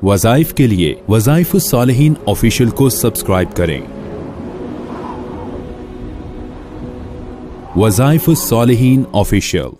वज़ाइफ के लिए वज़ाइफ सालिहीन ऑफिशियल को सब्सक्राइब करें। वज़ाइफ सालिहीन ऑफिशियल।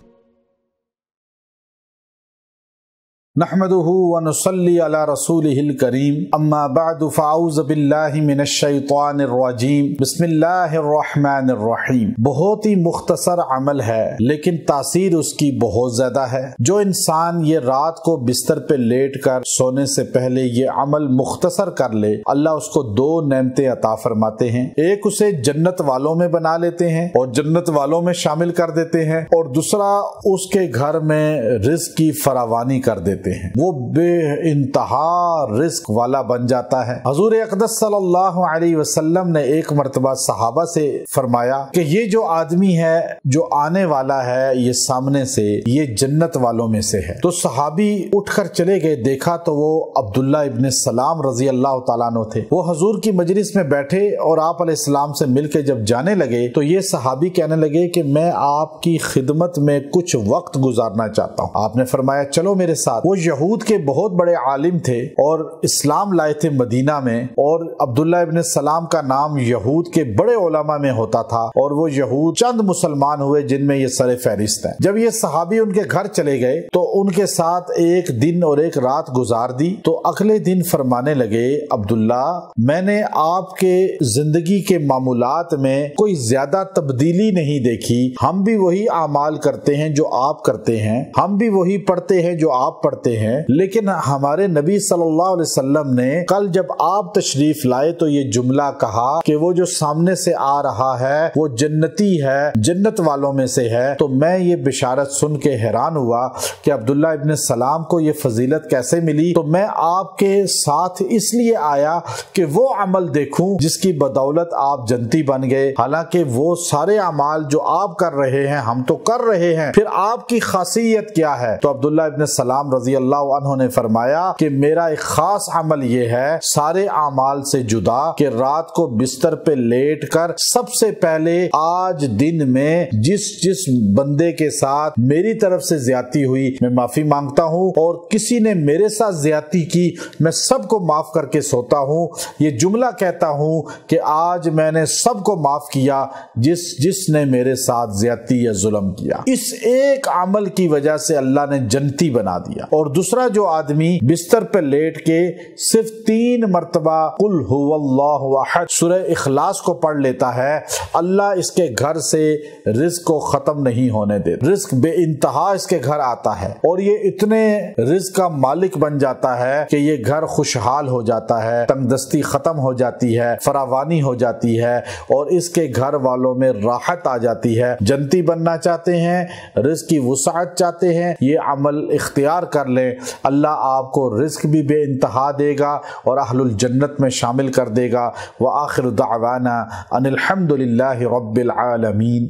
नहमदुहु व नुसल्ली अला रसूलिहिल करीम, अम्मा बअदु फ़अऊज़ु बिल्लाहि मिनश शैतानिर रजीम, बिस्मिल्लाहिर रहमानिर रहीम। बहुत ही मुख्तसर अमल है लेकिन तासीर उसकी बहुत ज्यादा है। जो इंसान ये रात को बिस्तर पे लेट कर सोने से पहले ये अमल मुख्तसर कर ले, अल्लाह उसको दो नेमतें अता फरमाते हैं। एक उसे जन्नत वालों में बना लेते हैं और जन्नत वालों में शामिल कर देते हैं, और दूसरा उसके घर में रिज़्क की फरावानी कर देते हैं। वो बेइंतहा रिस्क वाला बन जाता है। हजूर अक़दस सल्लल्लाहु अलैहि वसल्लम ने एक मर्तबा सहाबा से फरमाया कि ये जो आदमी है जो आने वाला है ये सामने से, ये जन्नत वालों में से है। तो सहाबी उठकर चले गए, देखा तो वो अब्दुल्ला इब्न सलाम रजी अल्लाह तआला अन्हु थे। वो हजूर की मजलिस में बैठे और आप अलैहिस्सलाम से मिलकर जब जाने लगे तो ये सहाबी कहने लगे कि मैं आपकी खिदमत में कुछ वक्त गुजारना चाहता हूँ। आपने फरमाया चलो मेरे साथ। वो यहूद के बहुत बड़े आलिम थे और इस्लाम लाए थे मदीना में, और अब्दुल्ला इब्न सलाम का नाम यहूद के बड़े उलमा में होता था, और वो यहूद चंद मुसलमान हुए जिनमें ये सरे फहरिस्त हैं। जब ये सहाबी उनके घर चले गए तो उनके साथ एक दिन और एक रात गुजार दी। तो अगले दिन फरमाने लगे, अब्दुल्ला मैंने आपके जिंदगी के मामूलात में कोई ज्यादा तब्दीली नहीं देखी। हम भी वही आमाल करते हैं जो आप करते हैं, हम भी वही पढ़ते हैं जो आप पढ़ते हैं, लेकिन हमारे नबी सल्लल्लाहु अलैहि वसल्लम ने कल जब आप तशरीफ लाए तो ये जुमला कहा कि वो जो सामने से आ रहा है वो जन्नती है, जन्नत वालों में से है। तो मैं ये बिशारत सुन के हैरान हुआ कि अब्दुल्ला इब्न सलाम को ये फजीलत कैसे मिली। तो मैं आपके साथ इसलिए आया कि वो अमल देखूं जिसकी बदौलत आप जन्नती बन गए। हालांकि वो सारे अमाल जो आप कर रहे हैं हम तो कर रहे हैं, फिर आपकी खासियत क्या है? तो अब्दुल्ला इब्न सलाम रजी अल्लाह अन्हु ने फरमाया कि मेरा एक खास अमल ये है सारे अमाल से जुदा कि रात को बिस्तर पे लेट कर सबसे पहले आज दिन में जिस जिस बंदे के साथ मेरी तरफ से ज्यादती हुई मैं माफी मांगता हूँ, और किसी ने मेरे साथ ज्यादती की मैं सबको माफ करके सोता हूँ। ये जुमला कहता हूँ कि आज मैंने सबको माफ किया जिस जिसने मेरे साथ ज्यादती या जुल्म किया। इस एक अमल की वजह से अल्लाह ने जन्नती बना दिया। और दूसरा जो आदमी बिस्तर पे लेट के सिर्फ 3 मर्तबा कुल हुवल्लाहु अहद सूरह इखलास को पढ़ लेता है, अल्लाह इसके घर से रिस्क को खत्म नहीं होने दे। रिस्क बेइंतहा इसके घर आता है और ये इतने रिस्क का मालिक बन जाता है कि ये घर खुशहाल हो जाता है, तंगदस्ती खत्म हो जाती है, फरावानी हो जाती है और इसके घर वालों में राहत आ जाती है। जन्नती बनना चाहते हैं, रिस्क की वुसाअत चाहते हैं, ये अमल इख्तियार कर लें। अल्लाह आपको रिस्क भी बेइंतहा देगा और अहलुल जन्नत में शामिल कर देगा। व आखिर दावाना अनिल हम्दुलिल्लाहि रब्बिल आलमीन।